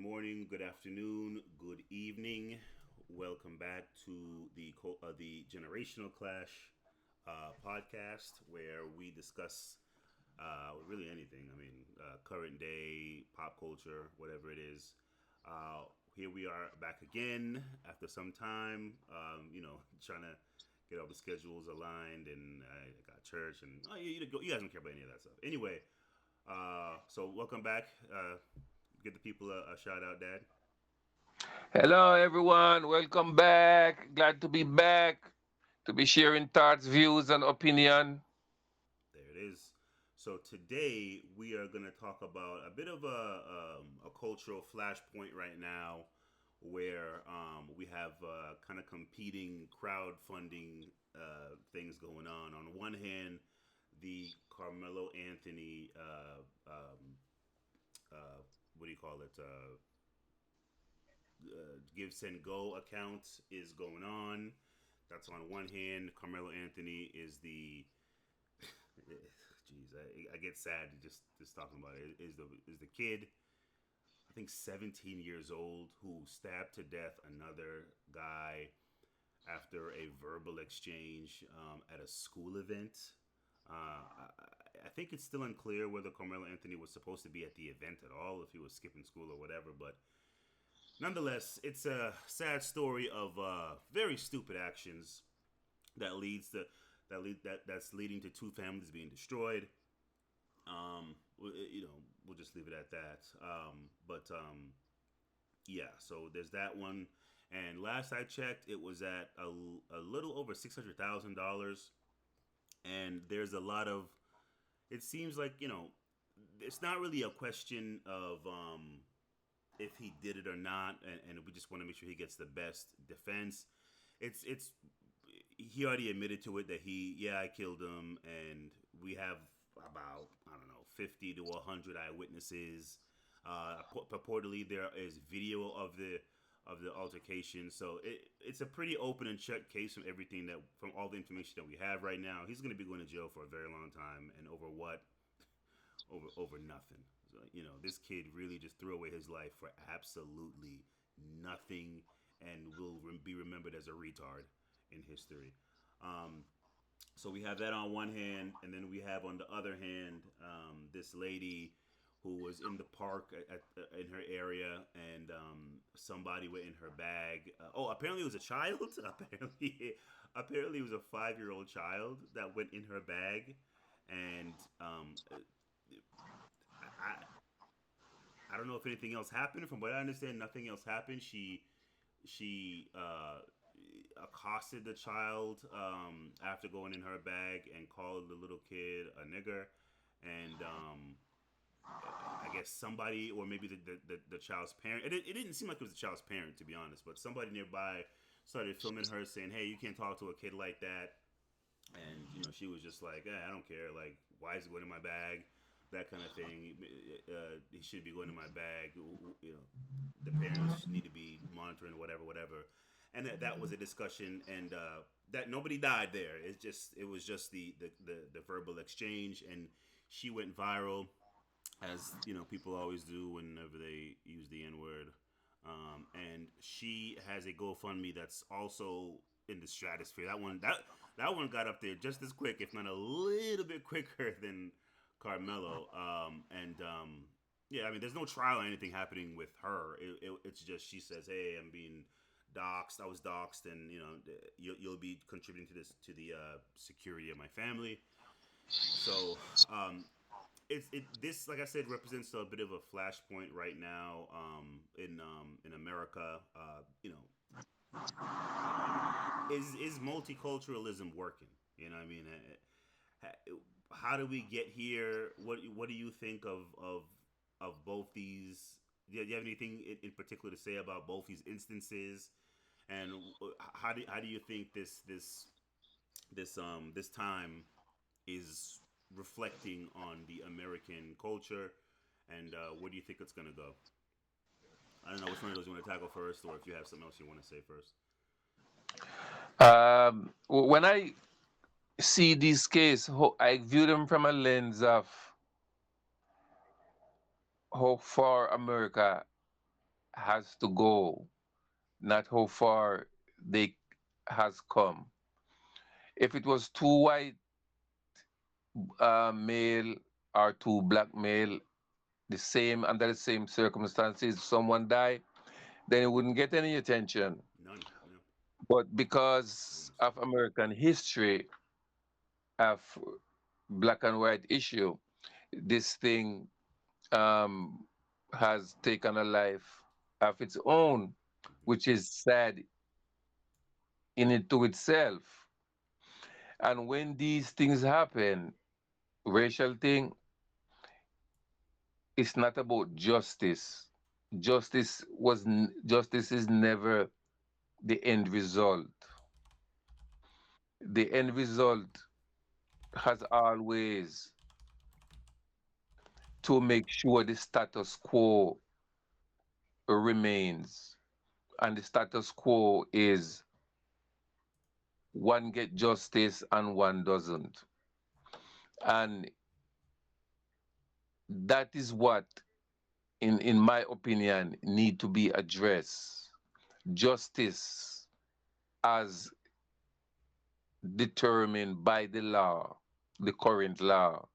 morning, good afternoon, good evening. Welcome back to the Generational Clash podcast, where we discuss really anything. I mean, current day, pop culture, whatever it is. Uh, Here we are back again after some time. Trying to get all the schedules aligned, and I got church, and you guys don't care about any of that stuff. Anyway, so welcome back. Give the people a shout out, Dad. Hello, everyone. Welcome back. Glad to be back to be sharing thoughts, views, and opinion. There it is. So today we are going to talk about a bit of a cultural flashpoint right now, where we have kind of competing crowdfunding things going on. On one hand, the Carmelo Anthony, what do you call it? Give Send Go account is going on. That's on one hand. Carmelo Anthony is the jeez, I get sad just talking about it. Is the kid, I think 17 years old, who stabbed to death another guy after a verbal exchange at a school event. I think it's still unclear whether Carmelo Anthony was supposed to be at the event at all, if he was skipping school or whatever. But nonetheless, it's a sad story of very stupid actions that leads to that's leading to two families being destroyed. We'll just leave it at that. But yeah, so there's that one. And last I checked, it was at a little over $600,000. And there's a lot of. It seems like it's not really a question of if he did it or not, and we just want to make sure he gets the best defense. It's he already admitted to it that I killed him, and we have about, I don't know, 50 to 100 eyewitnesses. Purportedly there is video of the altercation, so it's a pretty open and shut case from all the information that we have right now. He's going to be going to jail for a very long time, and over what? Over nothing. So, this kid really just threw away his life for absolutely nothing, and will be remembered as a retard in history. Um, so we have that on one hand, and then we have on the other hand this lady who was in the park in her area, and somebody went in her bag. Apparently it was a child. Apparently it was a 5-year-old child that went in her bag, and I I don't know if anything else happened. From what I understand, nothing else happened. She accosted the child after going in her bag and called the little kid a nigger, and I guess somebody, or maybe the child's parent. It didn't seem like it was the child's parent, to be honest, but somebody nearby started filming her saying, "Hey, you can't talk to a kid like that." And she was just like, I don't care. Like, why is it going in my bag? That kind of thing. He should be going in my bag. The parents need to be monitoring, whatever, whatever. And that was a discussion, and that nobody died there. It was just the verbal exchange, and she went viral, as people always do whenever they use the N word. And she has a GoFundMe that's also in the stratosphere. That one got up there just as quick, if not a little bit quicker than Carmelo. And yeah, I mean, there's no trial or anything happening with her. It's just she says, "Hey, I'm being doxxed. I was doxxed, and you'll be contributing to the security of my family." So this, like I said, represents a bit of a flashpoint right now in America. Is multiculturalism working? I mean, how do we get here? What do you think of both these? Do you have anything in particular to say about both these instances? And how do you think this time is reflecting on the American culture, and where do you think it's gonna go? I don't know which one of those you want to tackle first, or if you have something else you want to say first. When I see this case, I view them from a lens of how far America has to go, not how far they has come. If it was two white male or two black male, the same under the same circumstances, someone die, then it wouldn't get any attention. None. No. But because Almost of none. American history of black and white issue, this thing um, has taken a life of its own, Hmm. which is sad in it to itself. And when these things happen, racial thing, it's not about justice. Justice is never the end result. The end result has always to make sure the status quo remains. And the status quo is one get justice and one doesn't. And that is what, in my opinion, need to be addressed. Justice as determined by the law, the current law.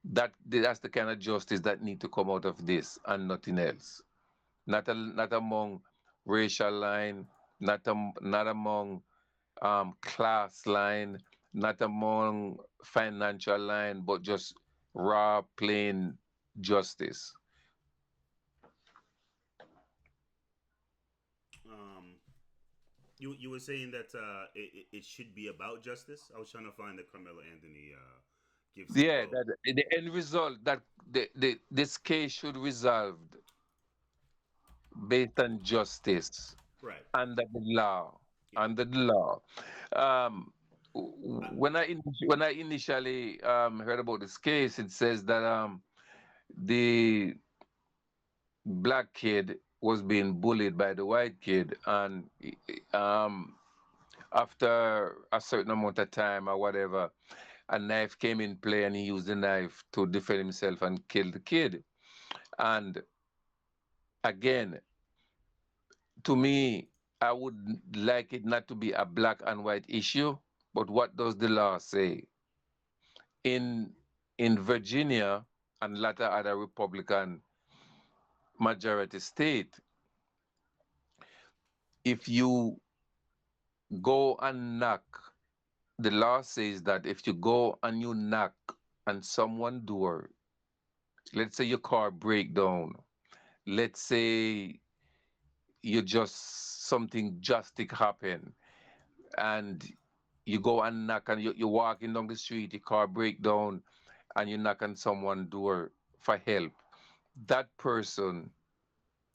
That's the kind of justice that need to come out of this and nothing else. Not among racial line, not among class line, not among financial line, but just raw, plain justice. Um, you were saying that it should be about justice. I was trying to find the Carmelo Anthony gives some Yeah, quote. that the end result that this case should resolved based on justice Right. under the law. Yeah. Under the law. Um, I, when I initially heard about this case, it says that the black kid was being bullied by the white kid, and um, after a certain amount of time or whatever, a knife came in play, and he used the knife to defend himself and kill the kid. And again, to me, I would like it not to be a black and white issue, but what does the law say? In Virginia and latter other Republican majority state, if you go and knock, the law says that if you go and you knock on someone's door, let's say your car break down, let's say you just something drastic happen, and you go and knock and you're walking down the street, your car break down, and you knock on someone's door for help, that person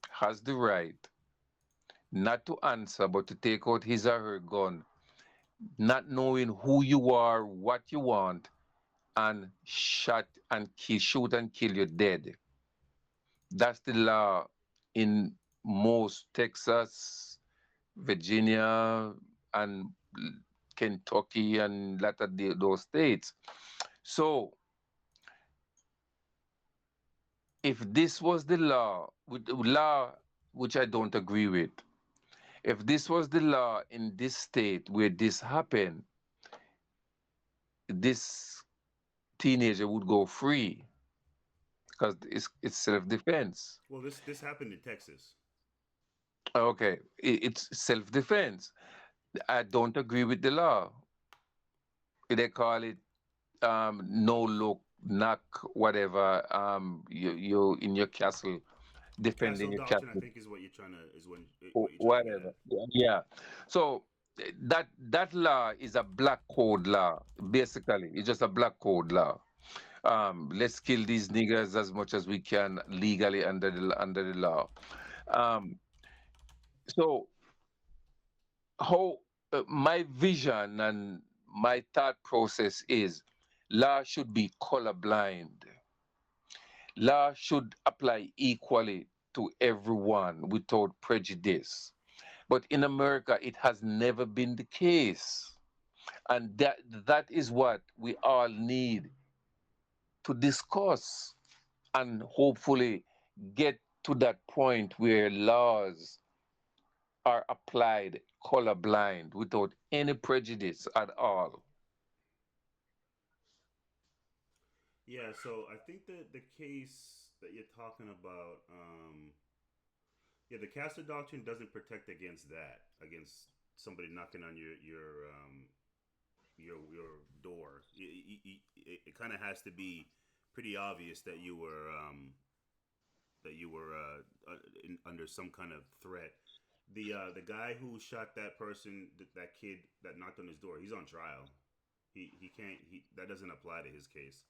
has the right not to answer but to take out his or her gun, not knowing who you are, what you want, and shoot and kill you dead. That's the law in most Texas, Virginia, and Kentucky, and lot of those states. So, if this was the law, law which I don't agree with, if this was the law in this state where this happened, this teenager would go free because it's self-defense. well, this happened in Texas. Okay, it's self-defense. I don't agree with the law. They call it no look, knock, whatever. You in your castle, defending Castle your doctrine, I castle, think, is what you're trying to what you're trying to get whatever. at. Yeah. So that law is a black code law. Basically, it's just a black code law. Let's kill these niggers as much as we can legally under the law. Um, so how my vision and my thought process is law should be colorblind. Law should apply equally to everyone without prejudice. But in America, it has never been the case. And that is what we all need to discuss and hopefully get to that point where laws are applied colorblind without any prejudice at all. Yeah, so I think that the case that you're talking about, yeah, the Castle Doctrine doesn't protect against that, against somebody knocking on your door. It kind of has to be pretty obvious that you were under some kind of threat. The guy who shot that person, that kid that knocked on his door, he's on trial. He can't he that doesn't apply to his case.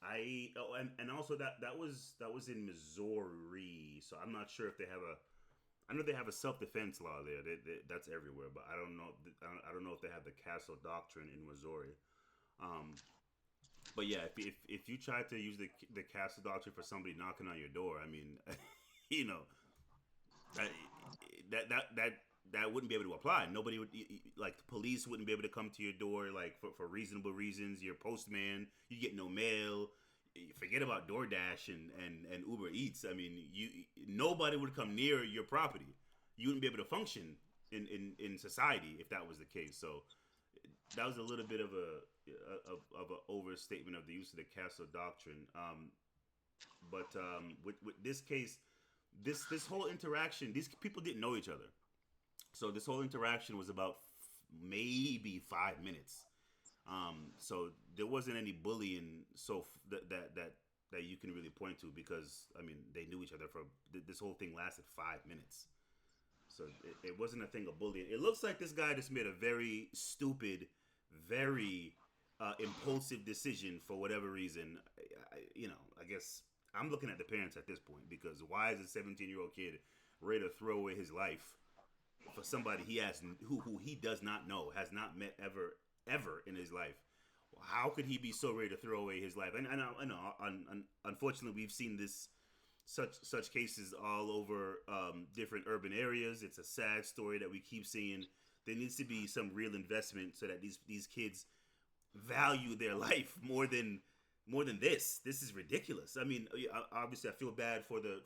And also that was in Missouri, so I'm not sure if they have a. I know they have a self defense law there. That's everywhere, but I don't know if they have the Castle Doctrine in Missouri. Um, but yeah, if you try to use the Castle Doctrine for somebody knocking on your door, I mean, you know, that that that wouldn't be able to apply. Nobody would, like, the police wouldn't be able to come to your door, like, for reasonable reasons. Your postman, you get no mail. Forget about DoorDash and Uber Eats. I mean, nobody would come near your property. You wouldn't be able to function in society if that was the case. So that was a little bit of an overstatement of the use of the Castle Doctrine. But with this case, this whole interaction, these people didn't know each other. So this whole interaction was about maybe 5 minutes. So there wasn't any bullying, that you can really point to, because I mean they knew each other for this whole thing lasted 5 minutes. So it wasn't a thing of bullying. It looks like this guy just made a very stupid, very impulsive decision for whatever reason. I guess I'm looking at the parents at this point, because why is a 17-year-old kid ready to throw away his life for somebody who he does not know, has not met ever in his life? How could he be so ready to throw away his life? And I know, unfortunately, we've seen this such cases all over different urban areas. It's a sad story that we keep seeing. There needs to be some real investment so that these kids value their life more than this. This is ridiculous. I mean, obviously, I feel bad for the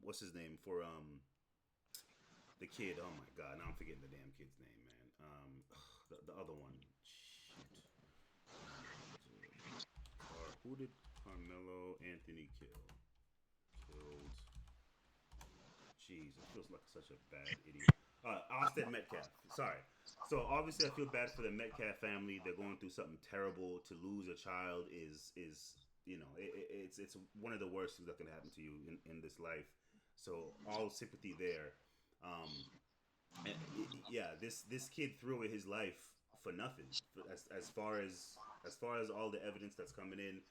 what's his name, for the kid. Oh my god, now I'm forgetting the damn kid's name, man. The other one. Shoot. Who did Carmelo Anthony kill? Killed. Jeez, it feels like such a bad idiot. Austin Metcalf. Sorry. So obviously, I feel bad for the Metcalf family. They're going through something terrible. To lose a child is it's one of the worst things that can happen to you in this life. So all sympathy there. Um, and yeah, this kid threw away his life for nothing. As far as all the evidence that's coming in,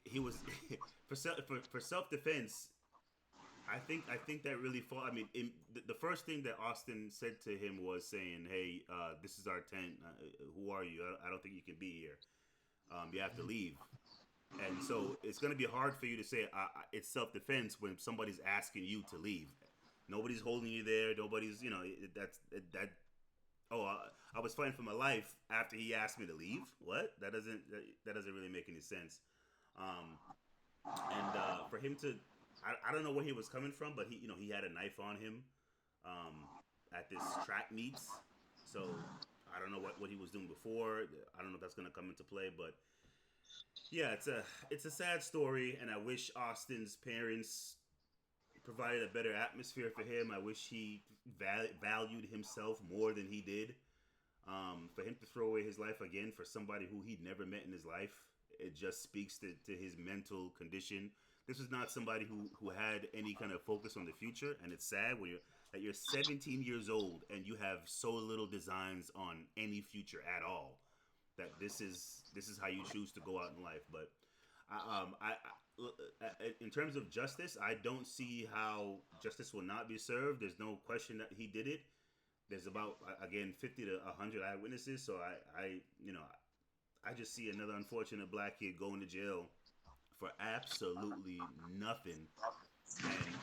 he was for self defense. I think that really fall. I mean, the first thing that Austin said to him was saying, "Hey, this is our tent. Who are you? I don't think you can be here. You have to leave." And so it's going to be hard for you to say it's self defense when somebody's asking you to leave. Nobody's holding you there. Nobody's, that. Oh, I was fighting for my life after he asked me to leave. What? That doesn't really make any sense. Um, and for him to, I don't know where he was coming from, but he had a knife on him um, at this track meets. So I don't know what he was doing before. I don't know if that's going to come into play, but yeah, it's a sad story, and I wish Austin's parents provided a better atmosphere for him. I wish he valued himself more than he did. For him to throw away his life again for somebody who he'd never met in his life, it just speaks to his mental condition. This was not somebody who had any kind of focus on the future, and it's sad when you're 17 years old and you have so little designs on any future at all. That this is how you choose to go out in life. But in terms of justice, I don't see how justice will not be served. There's no question that he did it. There's about, again, 50 to 100 eyewitnesses. So I just see another unfortunate black kid going to jail for absolutely nothing. And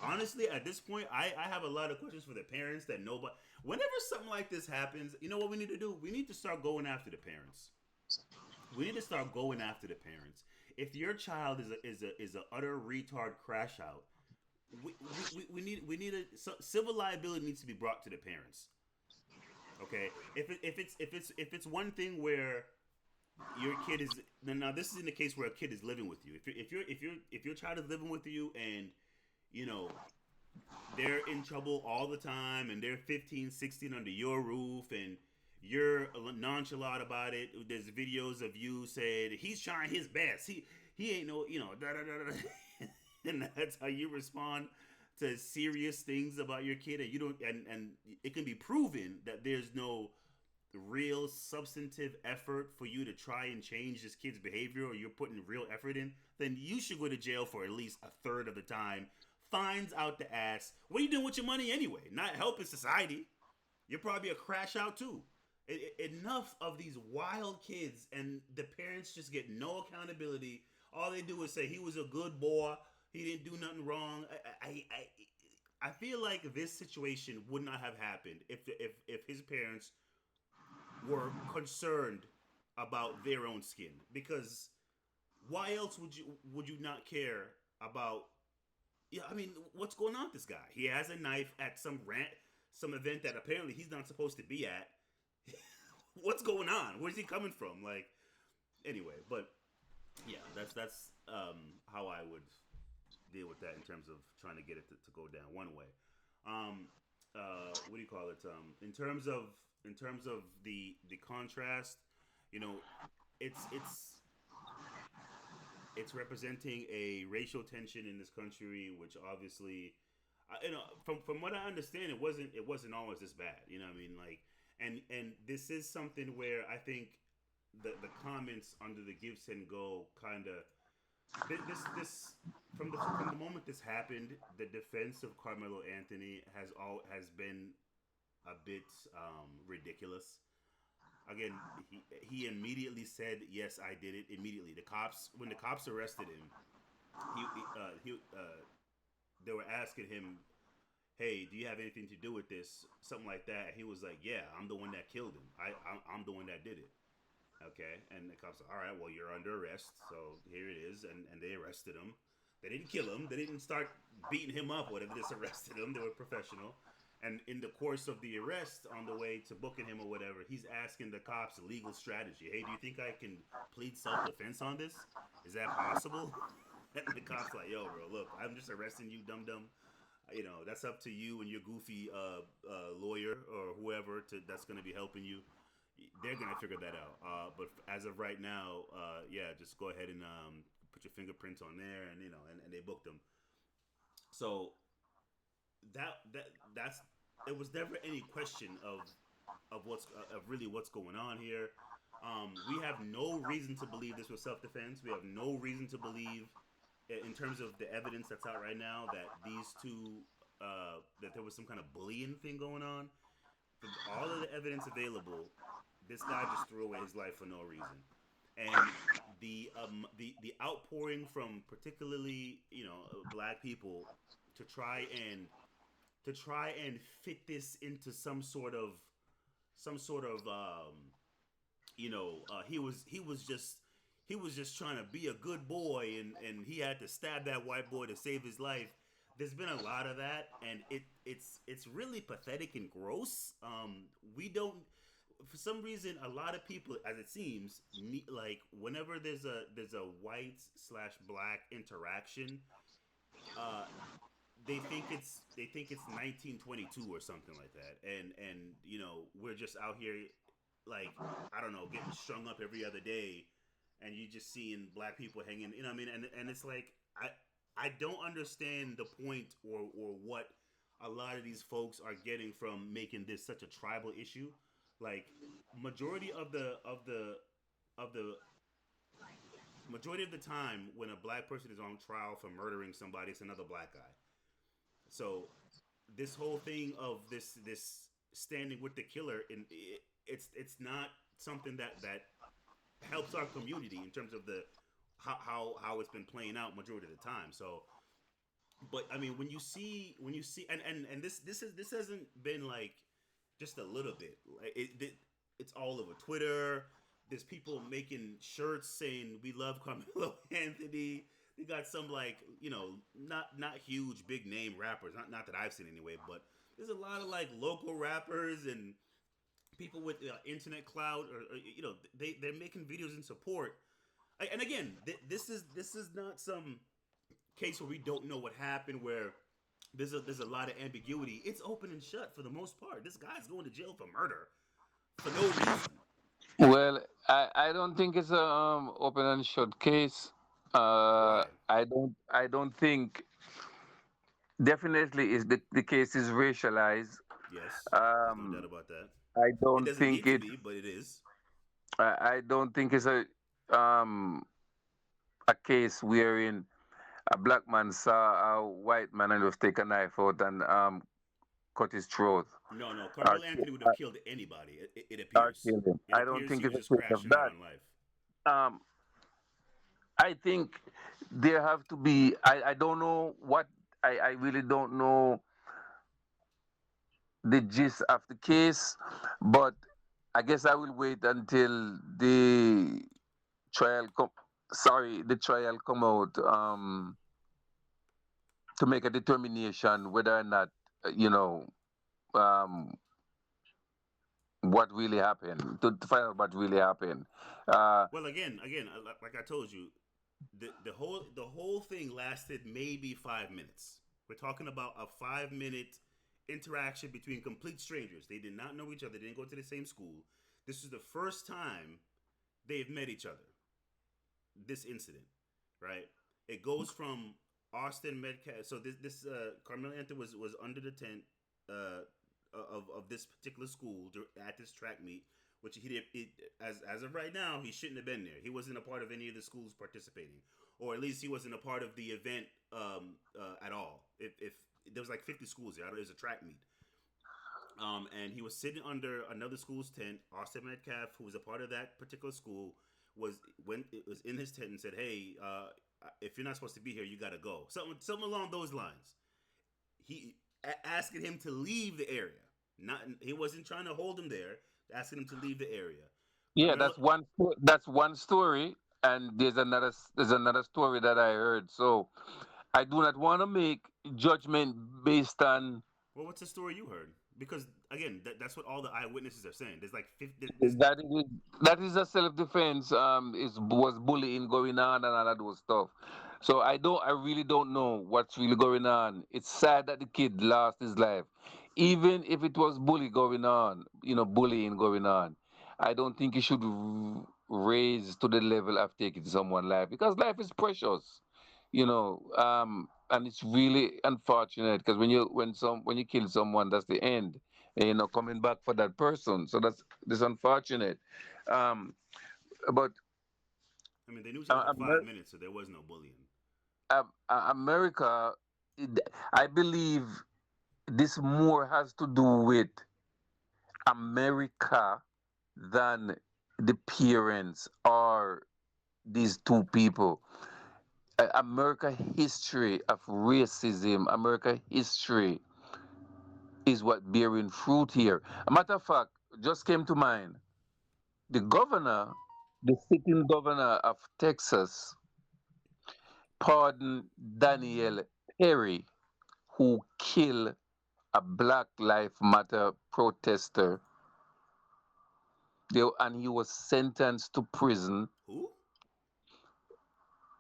honestly, at this point, I have a lot of questions for the parents that nobody. Whenever something like this happens, you know what we need to do? We need to start going after the parents. We need to start going after the parents. if your child is a utter retard crash out, we need a civil liability needs to be brought to the parents. Okay, if it's one thing where your kid is now this is in the case where a kid is living with you. If your child is living with you and you know they're in trouble all the time and they're 15, 16 under your roof and you're nonchalant about it. There's videos of you saying he's trying his best. He ain't no da da da da. And that's how you respond to serious things about your kid, and you don't and it can be proven that there's no real substantive effort for you to try and change this kid's behavior, or you're putting real effort in, then you should go to jail for at least a third of the time. Fines out the ass. What are you doing with your money anyway? Not helping society. You're probably a crash out too. Enough of these wild kids, and the parents just get no accountability. All they do is say he was a good boy. He didn't do nothing wrong. I feel like this situation would not have happened if his parents were concerned about their own skin. Because why else would you not care about? Yeah, I mean, what's going on with this guy? He has a knife at some event that apparently he's not supposed to be at. What's going on? Where's he coming from? Like, anyway, but yeah, how I would deal with that in terms of trying to get it to go down one way. What do you call it? In terms of the contrast, you know, it's representing a racial tension in this country, which obviously, from what I understand, it wasn't always this bad. You know what I mean? Like, and this is something where I think the comments under the Give Send Go kind of this from the moment this happened, the defense of Carmelo Anthony has been a bit ridiculous. Again, he immediately said, "Yes, I did it." Immediately, when the cops arrested him, they were asking him, "Hey, do you have anything to do with this?" Something like that. And he was like, "Yeah, I'm the one that killed him. I'm the one that did it." Okay, and the cops said, "All right, well, you're under arrest, so here it is," and they arrested him. They didn't kill him. They didn't start beating him up. Whatever, they just arrested him. They were professional. And in the course of the arrest, on the way to booking him or whatever, he's asking the cops a legal strategy. Hey, do you think I can plead self-defense on this? Is that possible? And the cops like, yo, bro, look, I'm just arresting you, dum dum. That's up to you and your goofy lawyer or whoever that's going to be helping you. They're going to figure that out. But as of right now, yeah, just go ahead and put your fingerprints on there, and they booked him. So that's it was never any question of really what's going on here. We have no reason to believe this was self defense. We have no reason to believe, in terms of the evidence that's out right now, that these two that there was some kind of bullying thing going on. For all of the evidence available, this guy just threw away his life for no reason. And the outpouring from particularly black people to try and fit this into some sort of he was just trying to be a good boy, and he had to stab that white boy to save his life. There's been a lot of that, and it's really pathetic and gross. We don't, for some reason, a lot of people, as it seems, like whenever there's a white slash black interaction, uh, they think it's 1922 or something like that, and we're just out here, like, I don't know, getting strung up every other day, and you just seeing black people hanging, what I mean, and it's like I don't understand the point, or what a lot of these folks are getting from making this such a tribal issue. Like, majority of the majority of the time when a black person is on trial for murdering somebody, it's another black guy. So this whole thing of this standing with the killer, it's not something that helps our community in terms of the how it's been playing out majority of the time. So, but I mean, when you see and this hasn't been like just a little bit. It's all over Twitter. there's people making shirts saying we love Carmelo Anthony. They got some like not huge big name rappers, not that I've seen anyway, but there's a lot of like local rappers and people with internet clout or they're making videos in support. And again, this is not some case where we don't know what happened where there's a lot of ambiguity. It's open and shut for the most part. This guy's going to jail for murder for no reason. Well, I don't think it's a open and shut case. Why? I don't think definitely is the case is racialized. Yes, there's no doubt Um, about that. I It don't doesn't think need to it. be, but it is. I don't think it's um a case wherein a black man saw a white man and just take a knife out and cut his throat No, no. or, Carmelo Anthony would have killed anybody. It or appears. kill him. It I don't appears think he it's was a just case of crashing out that. on life. Um, I think there have to be. I don't know what. I really don't know the gist of the case, but I guess I will wait until trial come. The trial come out to make a determination whether or not um, what really happened to find out what really happened. Uh, Well, again, like I told you, the whole thing lasted maybe 5 minutes. We're talking about a 5 minute interaction between complete strangers. They did not know each other. They didn't go to the same school. This is the first time they've met each other. This incident, right? It goes from Austin Metcalf. So this Carmelo Anthony was under the tent uh, of this particular school at this track meet, which he did. As of right now, he shouldn't have been there. He wasn't a part of any of the schools participating, or at least he wasn't a part of the event at all. If there was like 50 schools there, it was a track meet. And he was sitting under another school's tent. Austin Metcalf, who was a part of that particular school, was in his tent and said, "Hey, if you're not supposed to be here, you got to go." Something along those lines. He asking him to leave the area. Not he wasn't trying to hold him there. Asking him to leave the area. yeah, Carmelo. that's one story, and there's another story that I heard. So I do not want to make judgment based on Well, what's the story you heard? Because again, that's what all the eyewitnesses are saying. There's like 50, there's that is a self defense. Is was bullying going on and all of those stuff. So I really don't know what's really going on. It's sad that the kid lost his life, even if it was bullying going on. I don't think you should raise to the level of taking someone's life because life is precious, and it's really unfortunate because when you kill someone, that's the end. And you're not coming back for that person. So that's unfortunate. Um, but I mean, they knew each other uh, for five Amer- minutes, so there was no bullying. America, I believe this more has to do with America than the parents or these two people. America history of racism, America history is what bearing fruit here. A matter of fact, just came to mind. The governor, the sitting governor of Texas, pardoned Daniel Perry, who killed a Black Lives Matter protester. And he was sentenced to prison. Who?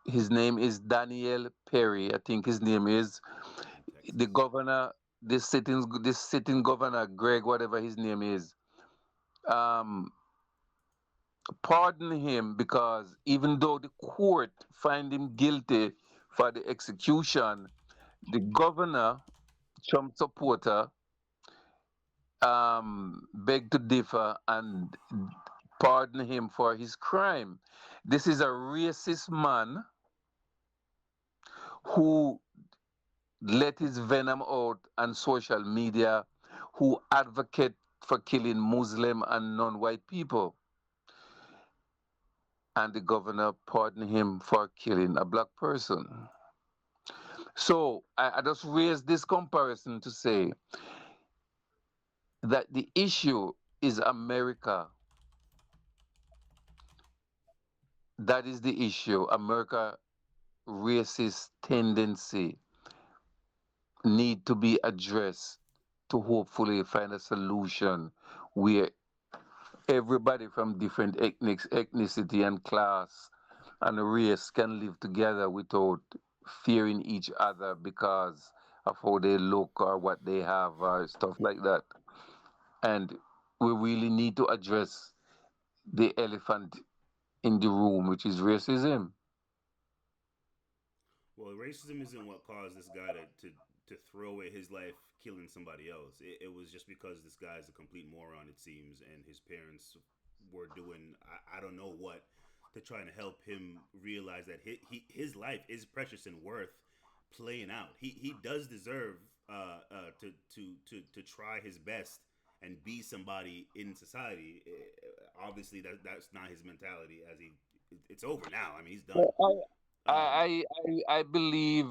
His name is Daniel Perry. I think his name is In the Texas. governor. This sitting governor, Greg, whatever his name is, um, pardon him because even though the court find him guilty for the execution, the governor, Trump supporter, begged to differ and pardon him for his crime. This is a racist man who let his venom out on social media, who advocate for killing Muslim and non-white people, and the governor pardoned him for killing a black person. So I just raise this comparison to say that the issue is America That is the issue. America racist tendency need to be addressed to hopefully find a solution where everybody from different ethnicity and class and race can live together without fearing each other because of how they look or what they have or stuff like that. And we really need to address the elephant in the room, which is racism. Well, racism isn't what caused this guy to throw away his life killing somebody else. It was just because this guy's a complete moron, it seems, and his parents were doing I don't know what to try to help him realize that his life is precious and worth playing out. He does deserve to try his best and be somebody in society. Obviously, that's not his mentality. As it's over now. I mean, he's done. I, Um, I believe,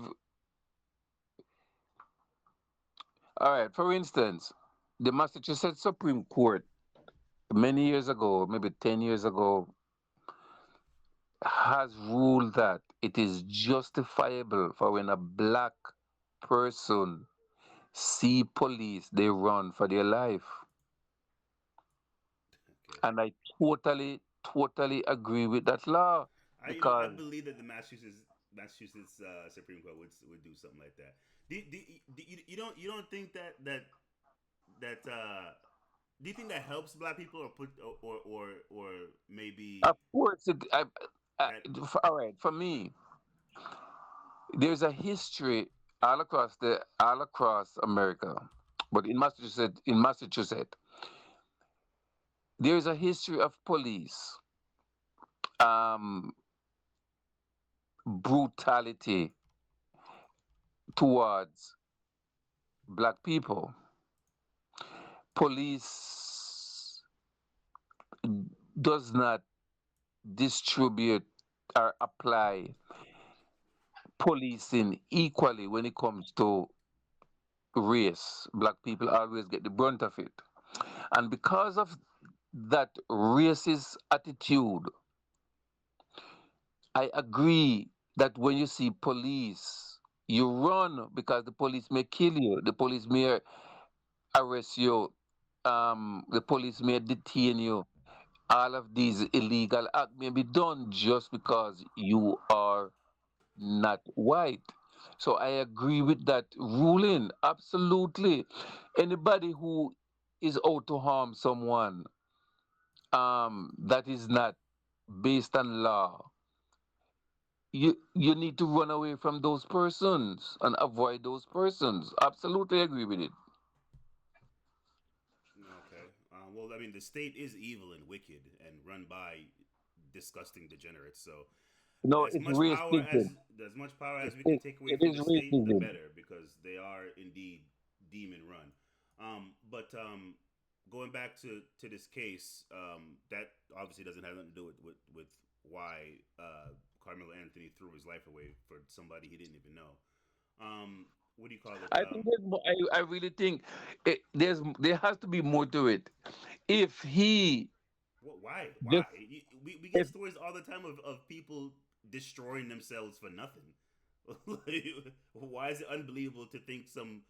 all right, for instance, the Massachusetts Supreme Court many years ago, maybe 10 years ago, has ruled that it is justifiable for when a black person see police, they run for their life. okay. And I totally agree with that law I because believe that the Massachusetts Supreme Court would do something like that. You don't think that do you think that helps black people or put or of maybe course that all right, for me, there's a history all across America, but in Massachusetts, there's a history of police um, brutality towards black people. Police does not distribute or apply policing equally when it comes to race. Black people always get the brunt of it. And because of that racist attitude, I agree that when you see police, you run because the police may kill you, the police may arrest you, the police may detain you. All of these illegal acts may be done just because you are not white. So I agree with that ruling. Absolutely. Anybody who is out to harm someone, that is not based on law, you need to run away from those persons and avoid those persons. Absolutely agree with it. okay. Well, I mean, the state is evil and wicked and run by disgusting degenerates. So No, as it's much power racism. as we can It, take away it from is the state, the racism. better, because they are indeed demon run. But going back to this case, that obviously doesn't have nothing to do with why Carmelo Anthony threw his life away for somebody he didn't even know. What do you call it? I think I really think there has to be more to it. If he What? Why? just Why? We get if stories all the time of people destroying themselves for nothing. Like, why is it unbelievable to think some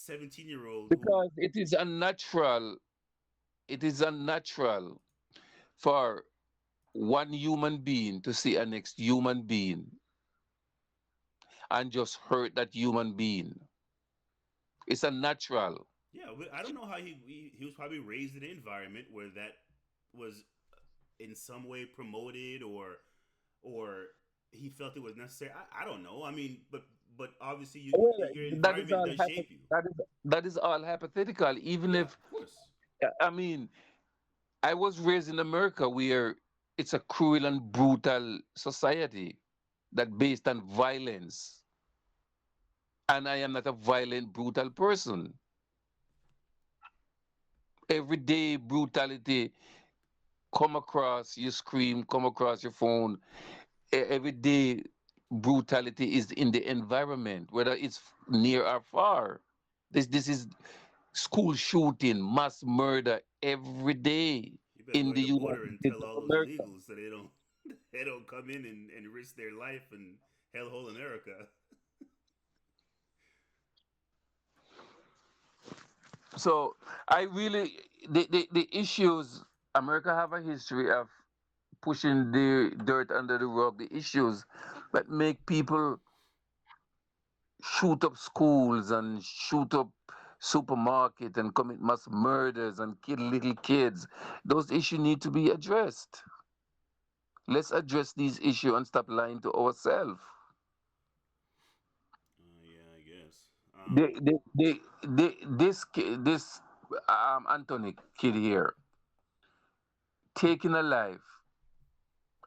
17-year-old who because it is unnatural for one human being to see a next human being and just hurt that human being. It's unnatural. yeah, I don't know how he was probably raised in an environment where that was in some way promoted or he felt it was necessary. I don't know. I mean, but obviously Well, your that is environment all does shape you. that is all hypothetical. Even Yeah, if of course. I mean, I was raised in America where it's a cruel and brutal society that based on violence, and I am not a violent, brutal person. Everyday brutality come across your screen, come across your phone. Everyday brutality is in the environment, whether it's near or far. This is school shooting, mass murder every day You better in go to the the border United and States tell of all those America. illegals so they don't. They don't come in and risk their life in hellhole America. So I really the issues America have a history of pushing the dirt under the rug, the issues that make people shoot up schools and shoot up supermarket and commit mass murders and kill little kids. Those issues need to be addressed. Let's address these issues and stop lying to ourselves. Yeah, I guess. This Anthony kid here taking a life.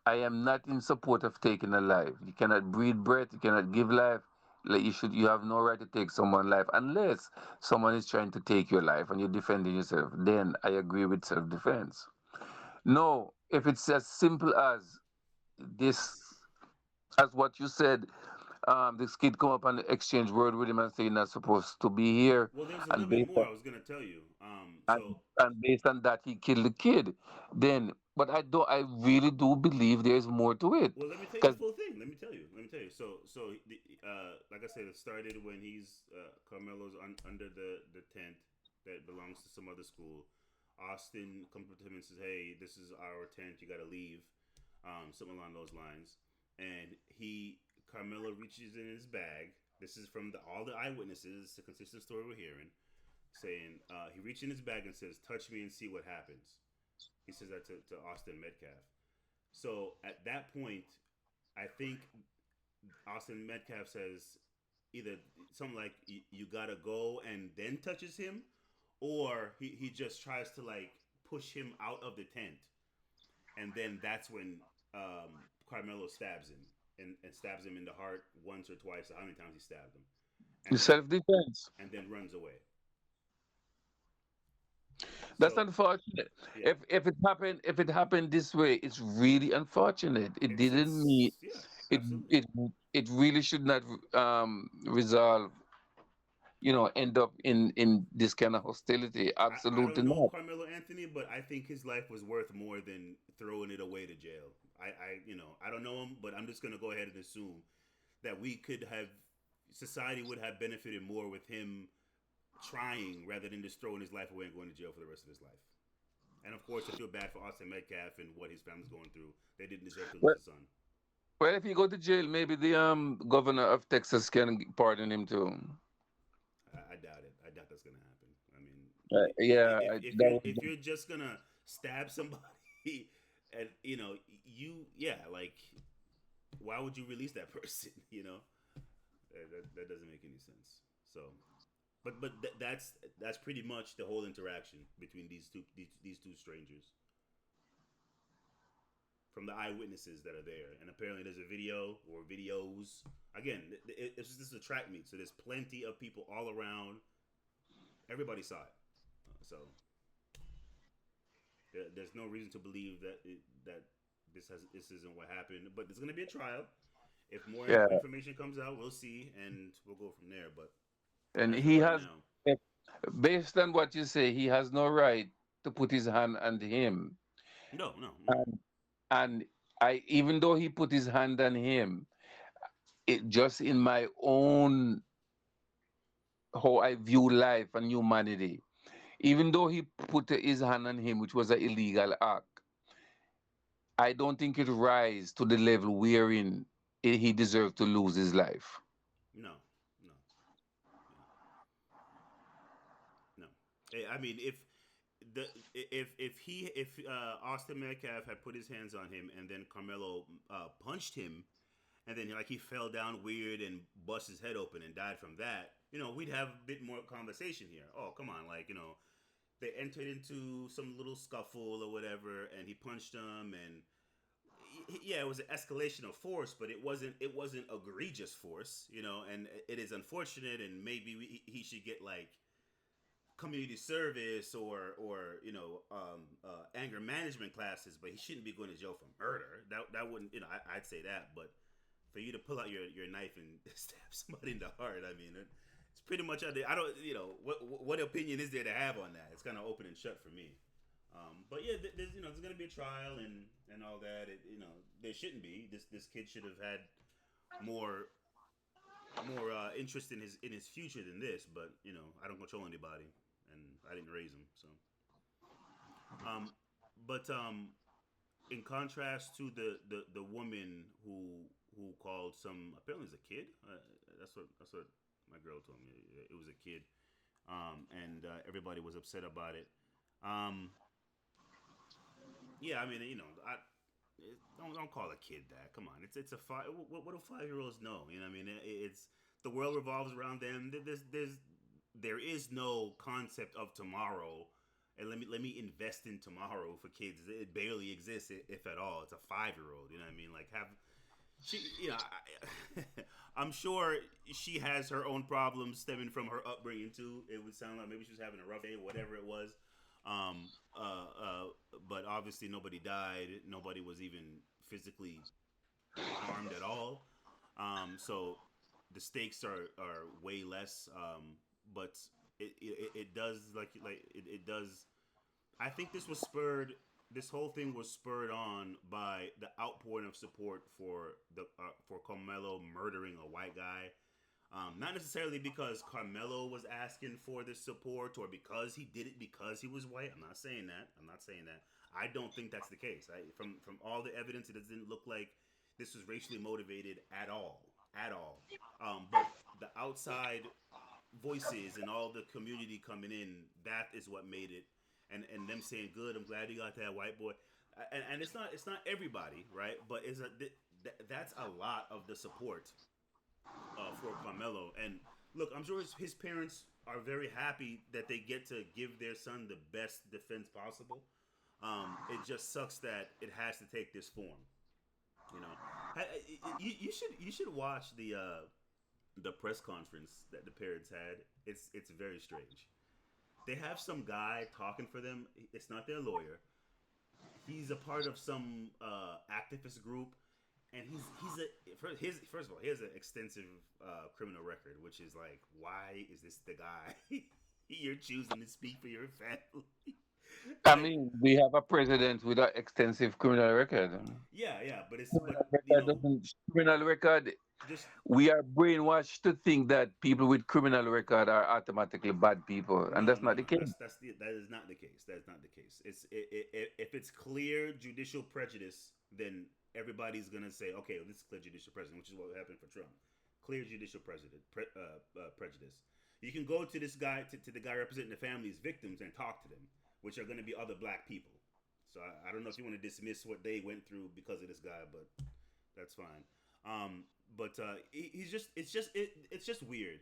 I am not in support of taking a life. You cannot breathe breath. You cannot give life. Like you should, you have no right to take someone's life unless someone is trying to take your life and you're defending yourself. Then I agree with self-defense. No, if it's as simple as this, as what you said, this kid come up and exchange word with him and say you're not supposed to be here, Well, there's a and little bit based more I was gonna tell you. So based on that he killed the kid. Then, but I really do believe there's more to it, well, let me tell you the because full thing. Let me tell you. Let me tell you. Like I said, it started when Carmelo's under the tent that belongs to some other school. Austin comes up to him and says, "Hey, this is our tent. You got to leave." Something along those lines. And Carmelo reaches in his bag. This is from all the eyewitnesses. It's a consistent story we're hearing, saying he reached in his bag and says, "Touch me and see what happens." He says that to Austin Metcalf. So at that point, I think Austin Metcalf says either something like you gotta go and then touches him, or he just tries to like push him out of the tent, and then that's when Carmelo stabs him and stabs him in the heart once or twice. How many times he stabbed him, and then self-defense. runs away. That's So unfortunate. yeah, If it happened this way, it's really unfortunate. It didn't mean it's yeah, it absolutely. it it really should not resolve, end up in this kind of hostility. I Absolutely don't know not. Carmelo Anthony, but I think his life was worth more than throwing it away to jail. I don't know him, but I'm just gonna go ahead and assume that we could have society would have benefited more with him trying rather than just throwing his life away and going to jail for the rest of his life. And of course, I feel bad for Austin Metcalf and what his family's going through. They didn't deserve to lose Well, a son. well, if he go to jail, maybe the governor of Texas can pardon him too. I doubt it. I doubt that's gonna happen. I mean, Yeah, that if was you're just gonna stab somebody, and yeah, like why would you release that person? That doesn't make any sense. So, that's pretty much the whole interaction between these two strangers from the eyewitnesses that are there. And apparently, there's a video or videos. Again, this is a track meet, so there's plenty of people all around. Everybody saw it, so there's no reason to believe that this isn't what happened. But there's going to be a trial. If more yeah. information comes out, we'll see, and we'll go from there. But And as of he right has, now, based on what you say, he has no right to put his hand on him. no, no, no, And, and even though he put his hand on him, it just in my own how I view life and humanity. Even though he put his hand on him, which was an illegal act, I don't think it rise to the level wherein he deserved to lose his life. no, no, no, no. I mean, if Austin Metcalf had put his hands on him and then Carmelo punched him and then like he fell down weird and bust his head open and died from that, we'd have a bit more conversation here. Oh, come on, like they entered into some little scuffle or whatever, and he punched him, and yeah, it was an escalation of force, but it wasn't egregious force, and it is unfortunate, and maybe he should get like community service or anger management classes, but he shouldn't be going to jail for murder. That wouldn't I'd say that, but for you to pull out your knife and stab somebody in the heart, I mean it's pretty much I don't what opinion is there to have on that? It's kind of open and shut for me. But yeah, there's there's gonna be a trial and all that. There shouldn't be. This kid should have had more more interest in his future than this. But I don't control anybody, and I didn't raise him. So, um, but in contrast to the woman who called some apparently it's a kid. That's what my girl told me. It was a kid, and everybody was upset about it. Um, yeah, I mean, don't call a kid that. Come on, it's a five. What do 5-year-olds know? You know, what I mean, it's the world revolves around them. There is no concept of tomorrow, and let me invest in tomorrow for kids. It barely exists, if at all. It's a 5-year-old. You know what I mean? Like have she, I'm sure she has her own problems stemming from her upbringing too. It would sound like maybe she was having a rough day, whatever it was. Um, uh, uh, but obviously nobody died. Nobody was even physically harmed at all. So the stakes are way less. But it does it does. I think this was spurred. This whole thing was spurred on by the outpouring of support for Carmelo murdering a white guy. Not necessarily because Carmelo was asking for this support or because he did it because he was white. I'm not saying that. I'm not saying that. I don't think that's the case. From all the evidence, it doesn't look like this was racially motivated at all, at all. But the outside voices and all the community coming in, that is what made it. And them saying, "Good, I'm glad you got that white boy." And it's not everybody, right? But that's a lot of the support for Carmelo. And look, I'm sure his parents are very happy that they get to give their son the best defense possible. It just sucks that it has to take this form. You know, you should watch the press conference that the parents had. It's very strange. They have some guy talking for them. It's not their lawyer. He's a part of some activist group, and his first of all, he has an extensive criminal record, which is like, why is this the guy you're choosing to speak for your family? I Like, mean, we have a president with an extensive criminal record. yeah, yeah, but Criminal record doesn't, criminal record, just we are brainwashed to think that people with criminal record are automatically bad people, and no, that's no, not the no. case. That is not the case. That's not the case. If it's clear judicial prejudice, then everybody's gonna say, okay, well, this is clear judicial prejudice, which is what happened for Trump. Clear judicial prejudice. You can go to this guy to the guy representing the family's victims and talk to them, which are going to be other black people. So I don't know if you want to dismiss what they went through because of this guy, but that's fine. But he's just it's just weird.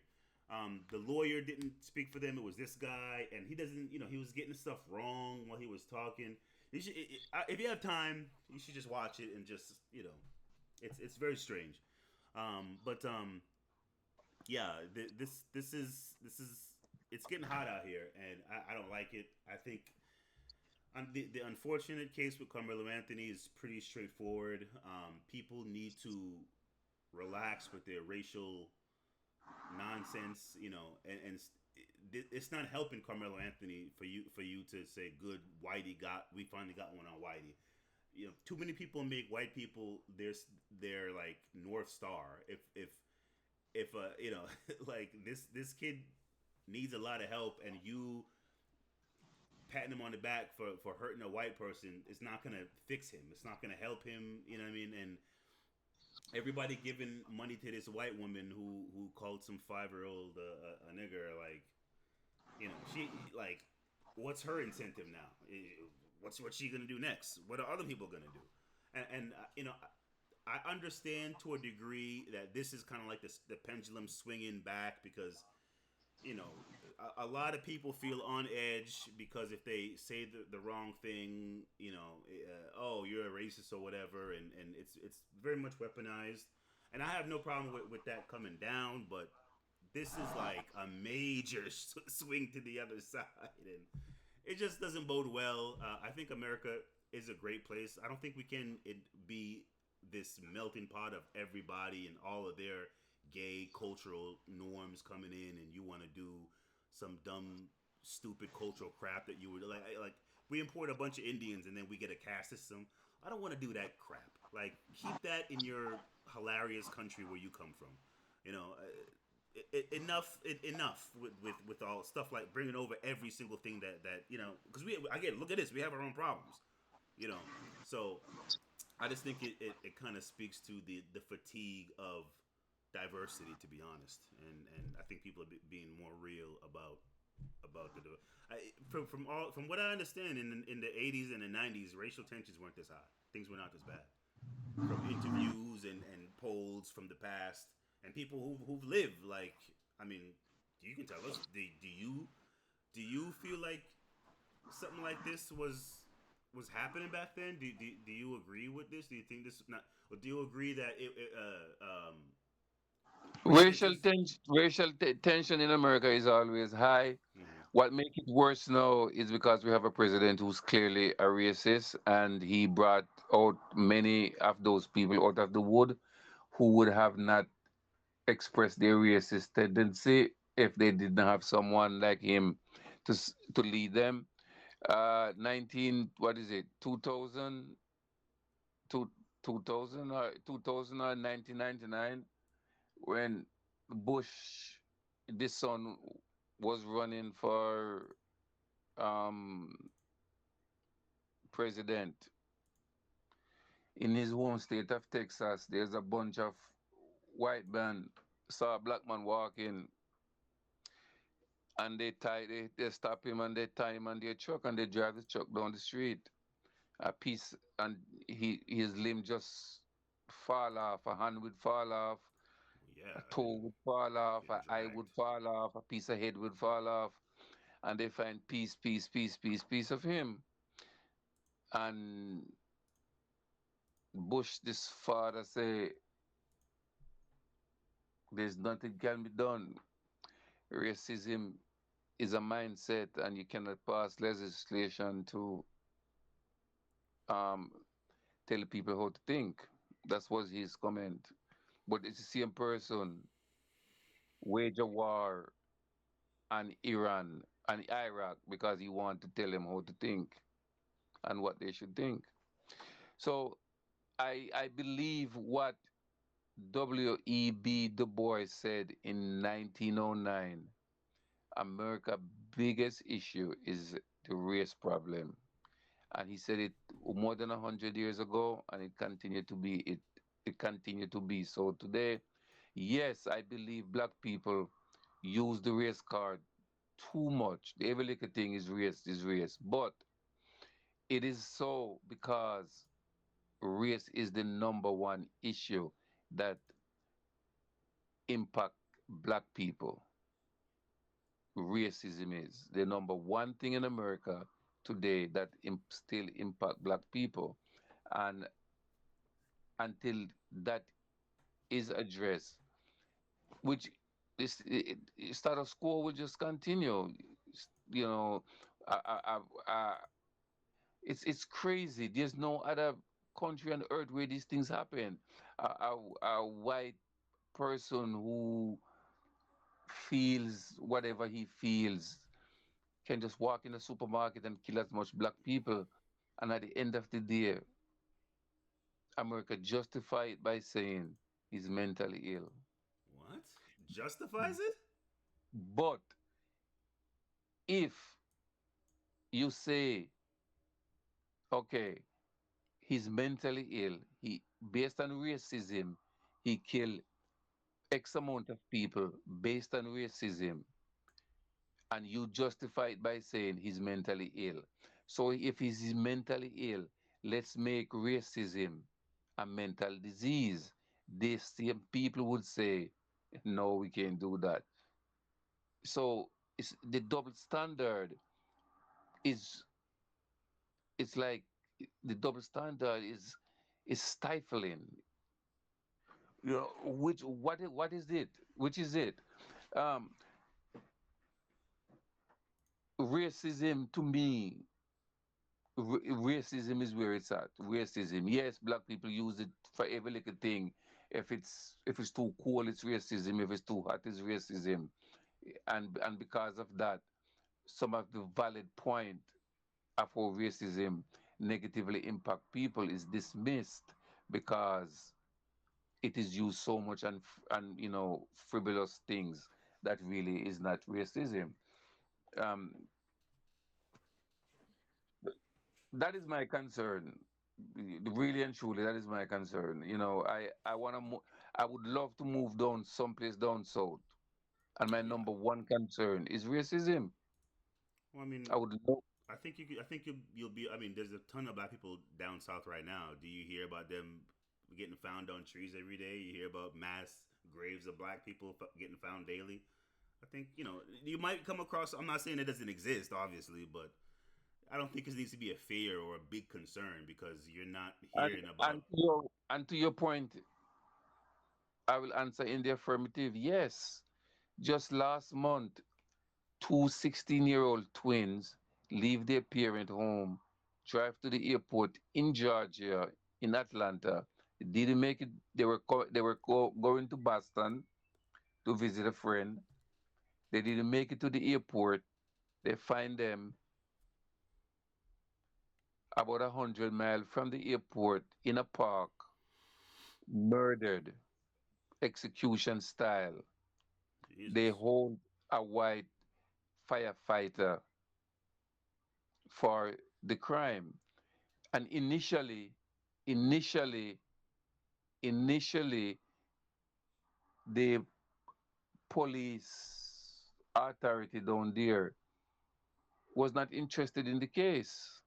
The lawyer didn't speak for them. It was this guy, and he doesn't. He was getting stuff wrong while he was talking. If you have time, you should just watch it and just it's very strange. But yeah, this is it's getting hot out here, and I don't like it. I think the unfortunate case with Carmelo Anthony is pretty straightforward. People need to relax with their racial nonsense, and it's not helping Carmelo Anthony for you to say, "Good, Whitey got we finally got one on Whitey." Too many people make white people their like North Star. If like this kid needs a lot of help, and you patting him on the back for hurting a white person, it's not gonna fix him. It's not gonna help him. You know what I mean? And everybody giving money to this white woman who called some 5-year-old a nigger, like, she like, what's her incentive now? What's she gonna do next? What are other people gonna do? And I understand to a degree that this is kind of like the pendulum swinging back because you know a lot of people feel on edge because if they say the wrong thing, oh, you're a racist or whatever, and it's very much weaponized, and I have no problem with that coming down, but this is like a major swing to the other side, and it just doesn't bode well. I think America is a great place. I don't think we can be this melting pot of everybody and all of their gay cultural norms coming in, and you want to do some dumb, stupid cultural crap that you would like. we import a bunch of Indians and then we get a caste system. I don't want to do that crap. Like, keep that in your hilarious country where you come from. You know, enough with all stuff like bringing over every single thing that because we again look at this, we have our own problems, you know. So I just think it kind of speaks to the fatigue of diversity, to be honest, and I think people are being more real about from what I understand in the 80s and the 90s, racial tensions weren't this high. Things were not this bad. From interviews and polls from the past and people who've lived, like, I mean, you can tell us, do you feel like something like this was happening back then? Do you agree with this? Do you think this not? Or do you agree that racial tensions? Tension in America is always high. Hmm. What make it worse now is because we have a president who's clearly a racist, and he brought out many of those people out of the wood who would have not expressed their racist tendency if they didn't have someone like him to lead them. 19, what is it, 2000, two, 2000 or 1999, when Bush, this son, was running for um, president in his home state of Texas. There's a bunch of white men saw a black man walking, and they stop him and they tie him on their truck and they drive the truck down the street. A piece and his limb just fall off, a hand would fall off, Yeah, a toe would fall off, getting a eye would dragged. fall off, a piece of head would fall off, and they find piece of him. And Bush, this father, say there's nothing can be done. Racism is a mindset, and you cannot pass legislation to um, tell people how to think. That was his comment. But it's the same person wage a war on Iran and Iraq because he want to tell them how to think and what they should think. So I believe what W.E.B. Du Bois said in 1909. America's biggest issue is the race problem, and he said it more than 100 years ago, and it continued to be it. It continued to be so today. Yes, I believe black people use the race card too much. Every little thing is race, but it is so because race is the number one issue that impact black people. Racism is the number one thing in America today that still impact black people, and until that is addressed, which status quo will just continue. You know, I, I, it's crazy. There's no other country on earth where these things happen. A white person who feels whatever he feels can just walk in a supermarket and kill as much black people. And at the end of the day, America justify it by saying he's mentally ill. What justifies it? But if you say, okay, he's mentally ill, he based on racism, he killed X amount of people based on racism, and you justify it by saying he's mentally ill. So if he's mentally ill, let's make racism a mental disease. The same people would say, no, we can't do that. So it's the double standard is it's like the double standard is stifling. You know, what is it? Which is it? Um, Racism to me, racism is where it's at. Racism. Yes, black people use it for every little thing. If it's too cold, it's racism. If it's too hot, it's racism. And because of that, some of the valid point. Afro racism negatively impact people is dismissed because it is used so much and frivolous things that really is not racism. Um, that is my concern. Really and truly, that is my concern. I want to. I would love to move down someplace down south, and my Yeah. number one concern is racism. Well, I I mean, would love. I think you. I think you'll be. I mean, there's a ton of black people down south right now. Do you hear about them getting found on trees every day? You hear about mass graves of black people getting found daily. I think you might come across. I'm not saying it doesn't exist, obviously, but I don't think it needs to be a fear or a big concern because you're not And, hearing and about. to your point, I will answer in the affirmative. Yes, just last month, two 16-year-old twins leave their parent home, drive to the airport in Georgia, in Atlanta. They didn't make it. They were going to Boston to visit a friend. They didn't make it to the airport. They find them about 100 miles from the airport in a park, murdered, execution style. They Jesus. hold a white firefighter for the crime. And initially, initially, the police authority down there was not interested in the case.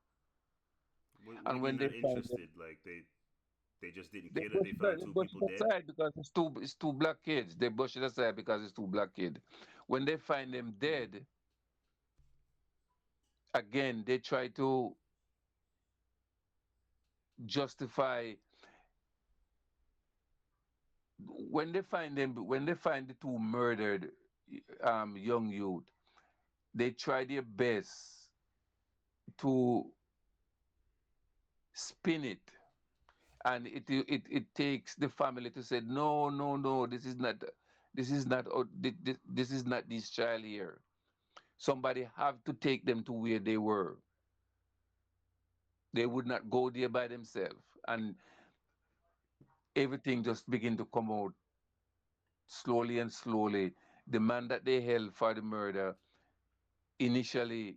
What do you And mean when they not find them, interested? Like they just didn't they care that brush they it, found they two brush people it dead. aside because it's two black kids. They brush it aside because it's two black kids. When they find them Hmm. dead, again they try to justify. When they find the two murdered young youth, they try their best to spin it, and it takes the family to say no, no, no, this is not this child here. Somebody have to take them to where they were. They would not go there by themselves, and everything just begin to come out slowly and slowly. The man that they held for the murder, initially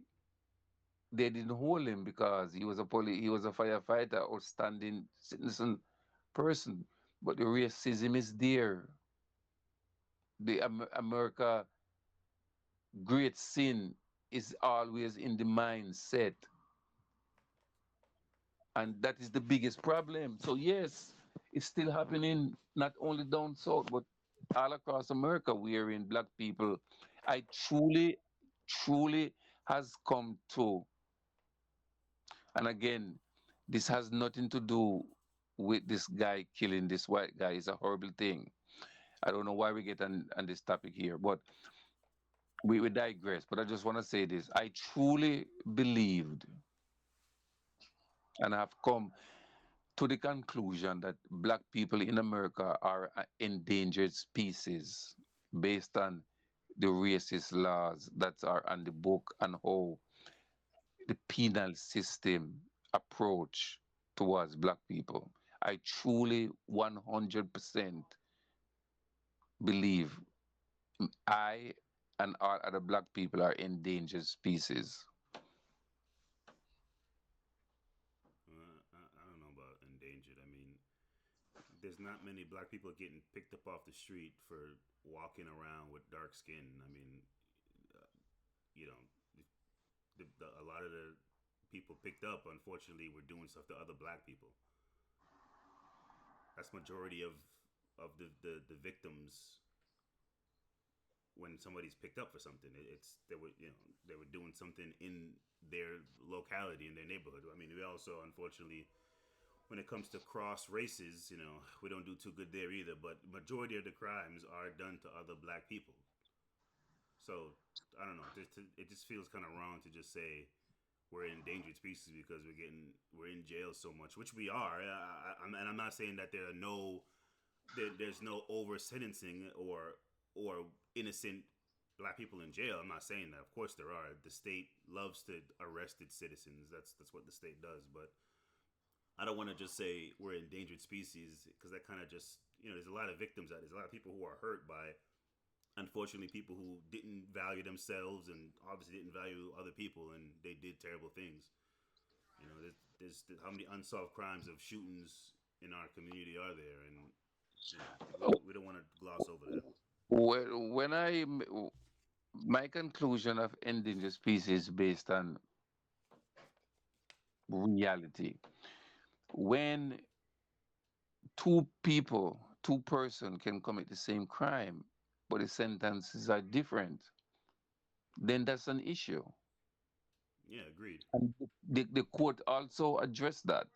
they didn't hold him because he was a firefighter or standing citizen person, but the racism is there. The America great sin is always in the mindset, and that is the biggest problem. So yes, it's still happening not only down south but all across America, wherein black people, I truly has come to. And again, this has nothing to do with this guy killing this white guy. It's a horrible thing. I don't know why we get on this topic here, but we digress. But I just want to say this. I truly believed and have come to the conclusion that black people in America are an endangered species based on the racist laws that are on the book and how the penal system approach towards black people. I truly 100% believe I and all other black people are endangered species. I don't know about endangered. I mean, there's not many black people getting picked up off the street for walking around with dark skin. I mean, you know, a lot of the people picked up, unfortunately, were doing stuff to other black people. That's majority of the victims when somebody's picked up for something. It's they were doing something in their locality in their neighborhood. I mean, we also unfortunately when it comes to cross races, we don't do too good there either. But majority of the crimes are done to other black people. So I don't know. It just feels kind of wrong to just say we're an endangered species because we're in jail so much, which we are. And I'm not saying that there's no over sentencing or innocent. black people in jail. I'm not saying that. Of course there are. The state loves to arrest its citizens. That's what the state does. But I don't want to just say we're endangered species because that kind of just there's a lot of victims out. There's a lot of people who are hurt by unfortunately people who didn't value themselves and obviously didn't value other people and they did terrible things. There's how many unsolved crimes of shootings in our community are there, and we don't want to gloss over that. When my conclusion of endangered species based on reality. When two person can commit the same crime, but the sentences are different, then that's an issue. Yeah, agreed. And the court also addressed that.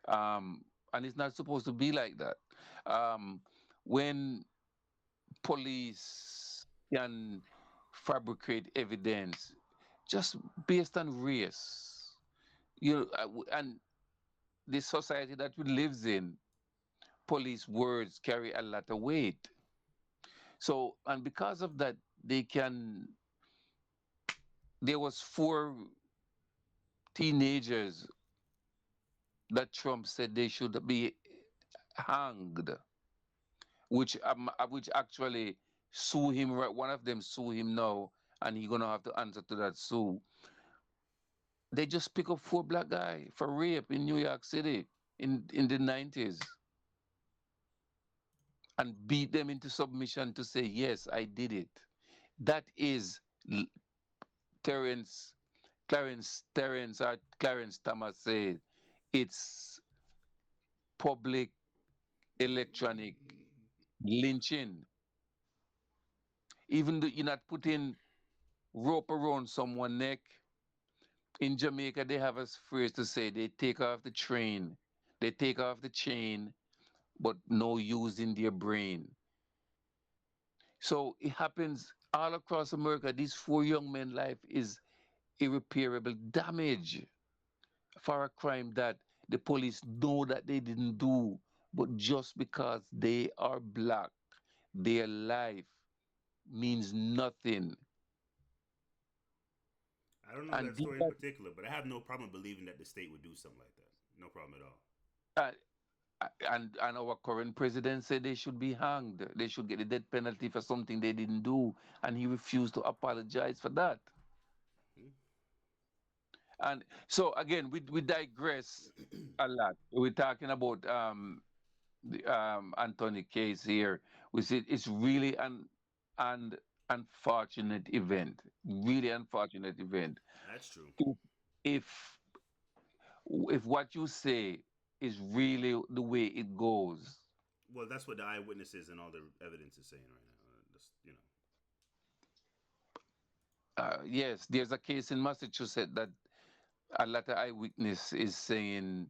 And it's not supposed to be like that. When police can fabricate evidence just based on race, and the society that we lives in, police words carry a lot of weight. So, and because of that, there was four teenagers that Trump said they should be hanged, which actually sue him. Right, one of them sue him now, and he gonna have to answer to that sue. They just pick up four black guy for rape in New York City in the 90s and beat them into submission to say yes, I did it. That is Terence Clarence Thomas said it's public electronic lynching. Even though you're not putting rope around someone's neck, in Jamaica they have a phrase to say they take off the train, they take off the chain, but no use in their brain. So it happens all across America. These four young men' life is irreparable damage for a crime that the police know that they didn't do, but just because they are black, their life means nothing. I don't know that And these story in particular, but I have no problem believing that the state would do something like that. No problem at all. are, and our current president said they should be hanged. They should get the death penalty for something they didn't do, and he refused to apologize for that. Hmm? And so again, we digress a lot. We're talking about Anthony case here. We said it's really an unfortunate event, really unfortunate event. That's true. If if what you say is really the way it goes, Well, that's what the eyewitnesses and all the evidence is saying right now. Just. yes, there's a case in Massachusetts that a lot of eyewitness is saying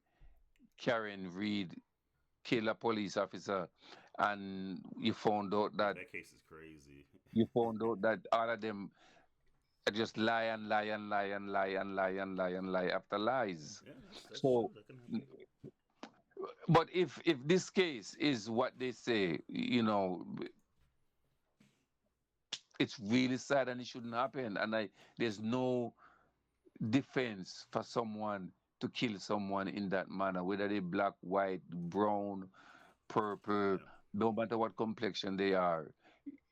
Karen Reed killed a police officer, and Oh, that case is crazy. you found out that all of them just lie and lie and lie and lie and lie and lie and lie after lies. Yeah, that's So, true. That can happen. but if this case is what they say, it's really sad and it shouldn't happen. And there's no defense for someone to kill someone in that manner, whether they black, white, brown, purple, Yeah. no matter what complexion they are.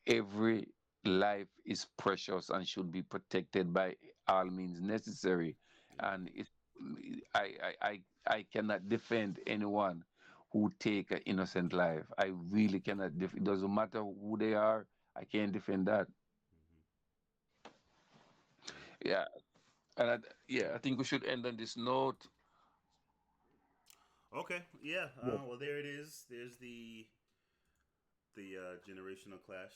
Every life is precious and should be protected by all means necessary. Yeah. And I cannot defend anyone who take an innocent life. I really cannot. It doesn't matter who they are. I can't defend that. Hmm. Yeah. Yeah, and yeah, I think we should end on this note. Okay. Yeah. Yeah. Well, there it is. There's the generational clash.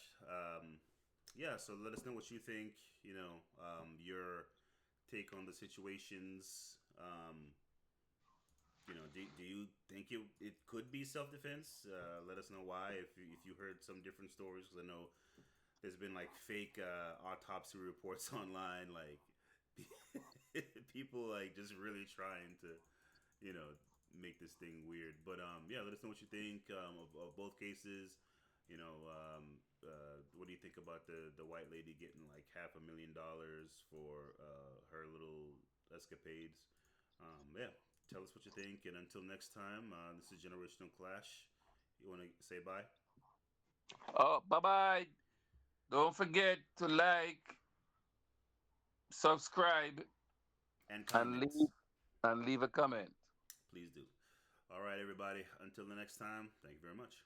Yeah. So let us know what you think. Your take on the situations. Do you think it could be self defense? Let us know why. If you heard some different stories, because I know there's been like fake autopsy reports online, like people like just really trying to, you know, make this thing weird. But yeah, let us know what you think of both cases. What do you think about the white lady getting like $500,000 for her little escapades? Yeah, tell us what you think. And until next time, this is Generational Clash. You want to say bye Oh, bye bye. Don't forget to like, subscribe, and and comment. leave a comment. Please do. All right, everybody. Until the next time, thank you very much.